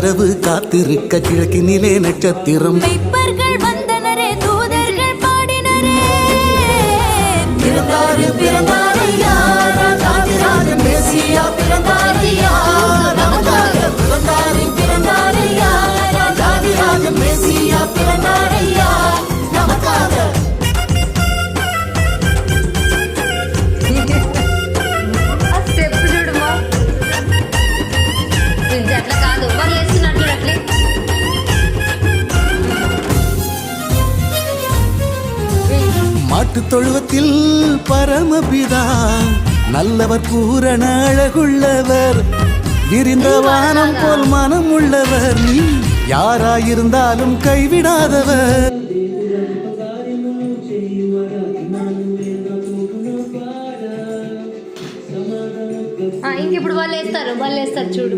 இரவு காத்திருக்க கிழக்கினிலே நட்சத்திரம் வந்தனரே தூதர்கள் பாடினரே பிறந்தாரு பிறந்தாரையா ராஜராஜன் மேசியா பிறந்தாரையா நமக்காக பிறந்தாரு பிறந்தாரையா ராஜராஜன் மேசியா பிறந்தாரையா நமக்காக స్టెప్ చూడమా ఇది అట్లా కాదు వాళ్ళు వేస్తున్నట్లు అట్లే மாட்டு தொழுவத்தில் பரமபிதா நல்லவர் பூரண அழகுள்ளவர் விரிந்த வானம் போல் மனம் உள்ளவர் நீ யாராயிருந்தாலும் கைவிடாதவர் ఇంక ఇప్పుడు వాళ్ళు వేస్తారు చూడు